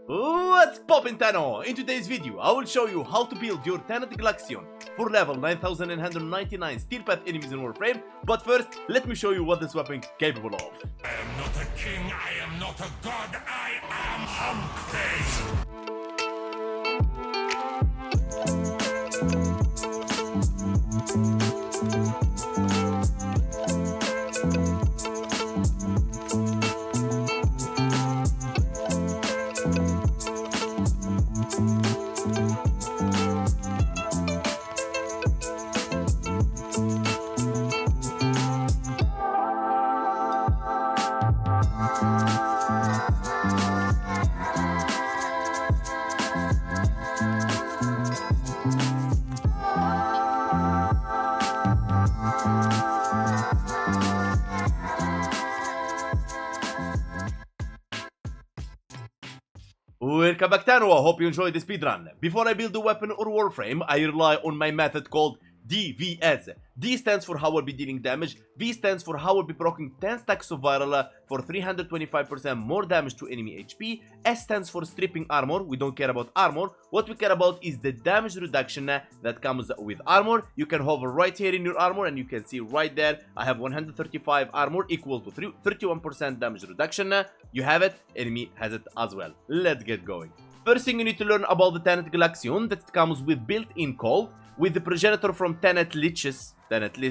What's poppin' Tano? In today's video, I will show you how to build your Tenet Glaxion for level 9999 steel path enemies in Warframe. But first, let me show you what this weapon is capable of. I am not a king, I am not a god, I am Uncrate! Welcome back Tano, I hope you enjoyed the speedrun. Before I build a weapon or warframe, I rely on my method called D.V.S. D stands for how I'll be dealing damage, V stands for how I'll be proccing 10 stacks of viral for 325% more damage to enemy HP, S stands for stripping armor, we don't care about armor, what we care about is the damage reduction that comes with armor. You can hover right here in your armor and you can see right there, I have 135 armor equal to 31% damage reduction. You have it, enemy has it as well. Let's get going. First thing you need to learn about the Tenet Glaxion, that it comes with built-in cold. With the progenitor from Tenet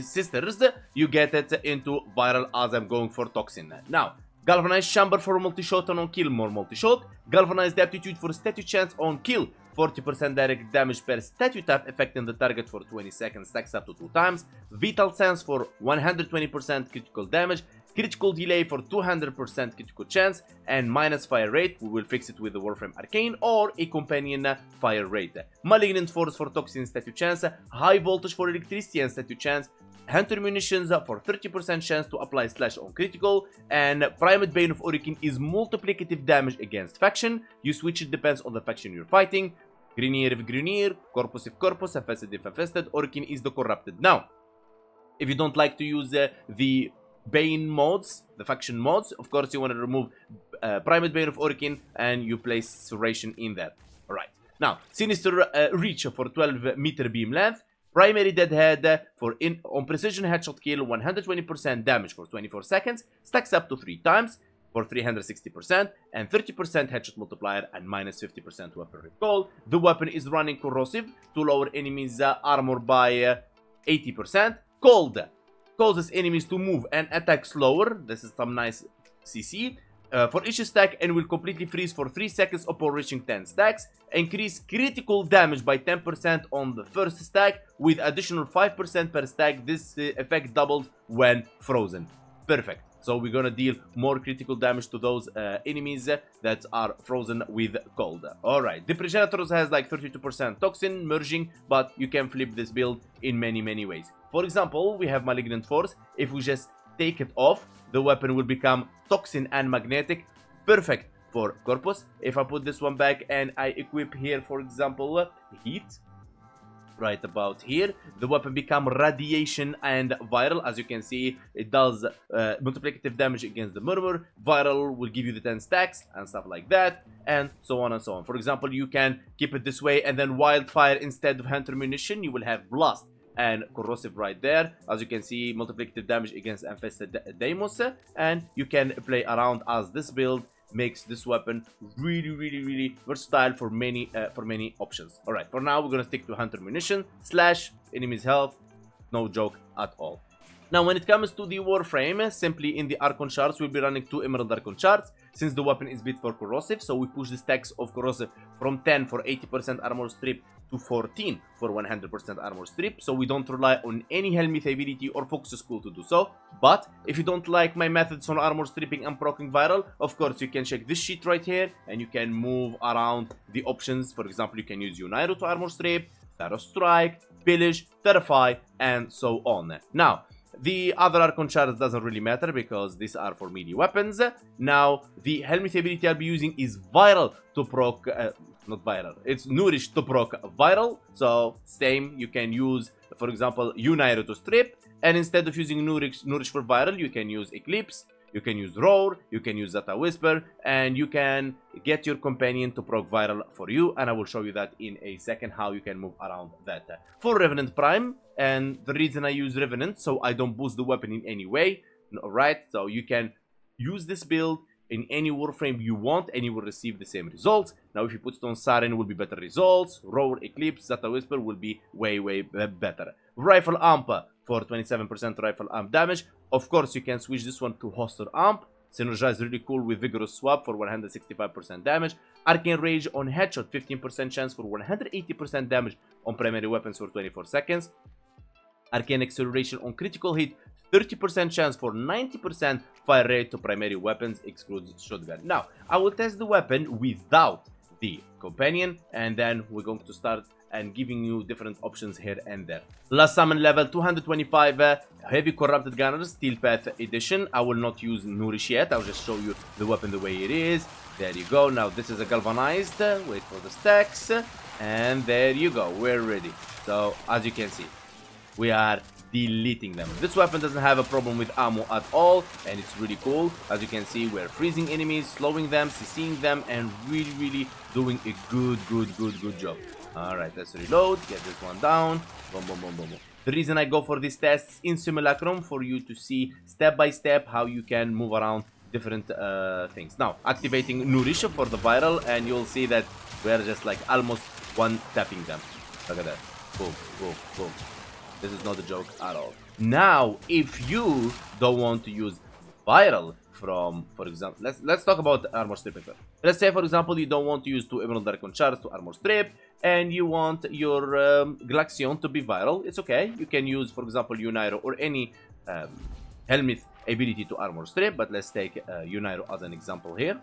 Sisters, you get it into viral as I'm going for toxin. Now, galvanized chamber for multi-shot and on kill more multi-shot. Galvanized aptitude for statue chance on kill. 40% direct damage per statue tap affecting the target for 20 seconds, stacks up to 2 times. Vital sense for 120% critical damage. Critical delay for 200% critical chance, and minus fire rate, we will fix it with the Warframe Arcane, or a companion fire rate. Malignant force for toxin statue chance, high voltage for electricity and statue chance, hunter munitions for 30% chance to apply slash on critical, and Primate Bane of Orichin is multiplicative damage against faction. You switch it depends on the faction you're fighting. Grenier if Grenier, Corpus if Corpus, Infested if Infested, Orichin is the corrupted. Now, if you don't like to use the Bane mods, the faction mods, of course you want to remove Primate Bane of Orichin and you place Serration in there. Alright, now Sinister Reach for 12 meter beam length, Primary Deadhead for on precision headshot kill 120% damage for 24 seconds, stacks up to 3 times for 360% and 30% headshot multiplier and minus 50% weapon recall. The weapon is running corrosive to lower enemies armor by 80%. Cold causes enemies to move and attack slower. This is some nice CC. For each stack, and will completely freeze for 3 seconds upon reaching 10 stacks. Increase critical damage by 10% on the first stack with additional 5% per stack. This effect doubles when frozen. Perfect. So we're gonna deal more critical damage to those enemies that are frozen with cold. Alright, the Progenitors has like 32% toxin merging, but you can flip this build in many ways. For example, we have Malignant Force. If we just take it off, the weapon will become toxin and magnetic. Perfect for Corpus. If I put this one back and I equip here, for example, heat, right about here, the weapon become radiation and viral. As you can see, it does multiplicative damage against the murmur. Viral will give you the 10 stacks and stuff like that, and so on and so on. For example, you can keep it this way and then wildfire instead of hunter munition. You will have blast and corrosive right there. As you can see, multiplicative damage against infested Deimos, and you can play around as this build makes this weapon really versatile for many options. All right, for now we're gonna stick to hunter munition slash enemies health. No joke at all. Now, when it comes to the Warframe, simply in the Archon shards, we'll be running 2 Emerald Archon shards, since the weapon is built for corrosive, so we push the stacks of corrosive from 10 for 80% armor strip to 14 for 100% armor strip, so we don't rely on any Helmith ability or focus school to do so. But if you don't like my methods on armor stripping and proccing viral, of course you can check this sheet right here and you can move around the options. For example, you can use United to armor strip, Thorough Strike, Pillage, Terrify, and so on. Now, the other Archon shards doesn't really matter because these are for melee weapons. Now, the Helmith ability I'll be using is Viral to proc, not Viral, it's Nourish to proc Viral. So, same, you can use, for example, Unire to strip, and instead of using Nourish for Viral, you can use Eclipse. You can use Roar, you can use Zata Whisper, and you can get your companion to proc viral for you, and I will show you that in a second how you can move around that. For Revenant Prime, and the reason I use Revenant, so I don't boost the weapon in any way, alright, so you can use this build in any Warframe you want, and you will receive the same results. Now, if you put Stone Siren, will be better results. Roar, Eclipse, Zata Whisper will be way better. Rifle Amp for 27% rifle amp damage. Of course, you can switch this one to Hoster Amp. Synergize really cool with Vigorous Swap for 165% damage. Arcane Rage on Headshot, 15% chance for 180% damage on primary weapons for 24 seconds. Arcane Acceleration on critical hit, 30% chance for 90% fire rate to primary weapons, excludes shotgun. Now, I will test the weapon without the companion, and then we're going to start and giving you different options here and there. Last summon level 225, Heavy Corrupted Gunners, Steel Path Edition. I will not use Nourish yet, I'll just show you the weapon the way it is. There you go. Now this is a galvanized, wait for the stacks, and there you go, we're ready. So, as you can see, we are deleting them. This weapon doesn't have a problem with ammo at all, and it's really cool. As you can see, we're freezing enemies, slowing them, CCing them, and really doing a good job. Alright, let's reload, get this one down. Boom. The reason I go for these tests in Simulacrum, for you to see step by step how you can move around different things. Now, activating Nourish for the viral, and you'll see that we're just like almost one-tapping them. Look at that. Boom. This is not a joke at all. Now, if you don't want to use viral from, for example, let's talk about armor stripping first. Let's say, for example, you don't want to use 2 Emerald Dark Shards to armor strip, and you want your Glaxion to be viral. It's okay. You can use, for example, Uniro or any Helmith ability to armor strip, but let's take Uniro as an example here.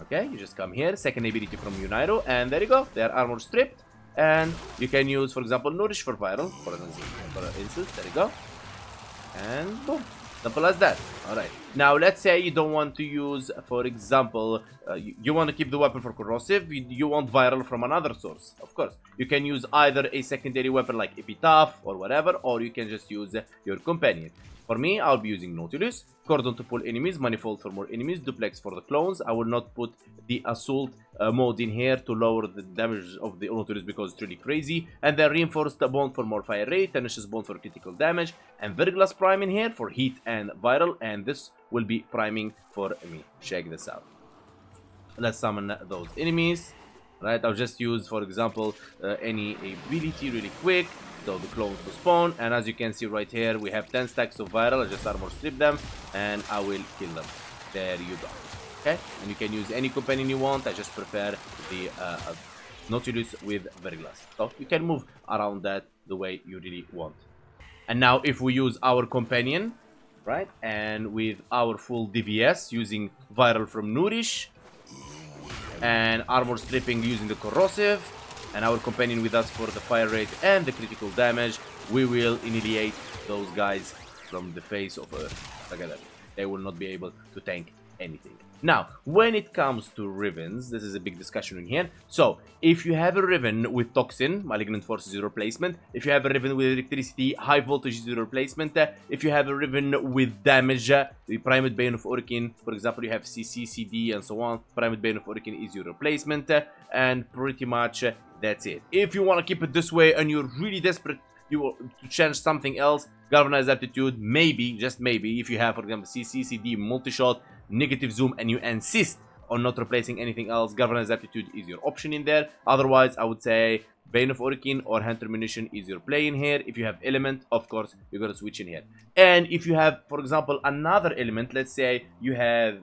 Okay, you just come here, second ability from Uniro, and there you go. They are armor stripped. And you can use, for example, Nourish for viral, for instance, there you go. And boom, simple as that. Alright, now let's say you don't want to use, for example, you want to keep the weapon for corrosive, you want viral from another source. Of course, you can use either a secondary weapon like Epitaph or whatever, or you can just use your companion. For me, I'll be using Nautilus, Cordon to pull enemies, Manifold for more enemies, Duplex for the clones. I will not put the Assault mode in here to lower the damage of the Nautilus because it's really crazy. And then Reinforced Bond for more fire rate, Tenacious Bond for critical damage, and Verglass Prime in here for heat and viral, and this will be priming for me. Check this out. Let's summon those enemies. Right, I'll just use, for example, any ability really quick. So the clones to spawn, and as you can see right here, we have 10 stacks of viral. I just armor strip them, and I will kill them. There you go. Okay, and you can use any companion you want. I just prefer the Nautilus with Verglass. So you can move around that the way you really want. And now if we use our companion, right, and with our full D.V.S. using viral from Nourish, and armor stripping using the corrosive, and our companion with us for the fire rate and the critical damage, we will annihilate those guys from the face of Earth. Look at that. They will not be able to tank anything. Now, when it comes to Rivens, this is a big discussion in here. So, if you have a Riven with Toxin, Malignant Force is your replacement. If you have a Riven with Electricity, High Voltage is your replacement. If you have a Riven with Damage, the Primed Bane of Orokin, for example, you have CC, CD, and so on. Primed Bane of Orokin is your replacement. And pretty much that's it. If you want to keep it this way and you're really desperate to change something else, Galvanized Aptitude, maybe, just maybe, if you have, for example, CC, CD, Multi-Shot, Negative Zoom, and you insist on not replacing anything else, Galvanized Aptitude is your option in there. Otherwise, I would say Bane of Orokin or Hunter Munition is your play in here. If you have Element, of course, you're going to switch in here. And if you have, for example, another element, let's say you have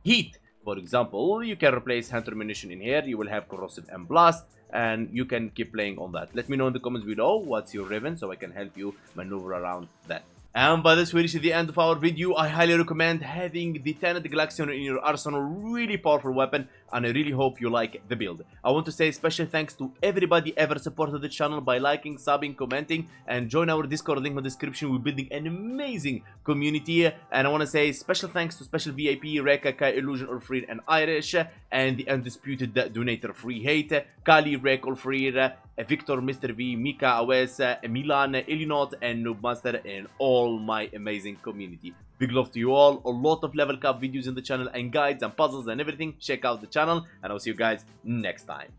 Heat, for example, you can replace Hunter Munition in here. You will have Corrosive and Blast, and you can keep playing on that. Let me know in the comments below what's your Riven so I can help you maneuver around that. And by this we reach the end of our video. I highly recommend having the Tenet Glaxion in your arsenal. Really powerful weapon, and I really hope you like the build. I want to say special thanks to everybody ever supported the channel by liking, subbing, commenting, and join our Discord link in the description. We're building an amazing community, and I want to say special thanks to special VIP Reka, Kai, Illusion, Orfrid, and Irish, and the undisputed donator Free Hate, Kali, Rek, Orfrid, Victor, Mr. V, Mika, Awes, Milan, Elinot, and Noobmaster, and all my amazing community. Big love to you all. A lot of level cap videos in the channel and guides and puzzles and everything. Check out the channel and I'll see you guys next time.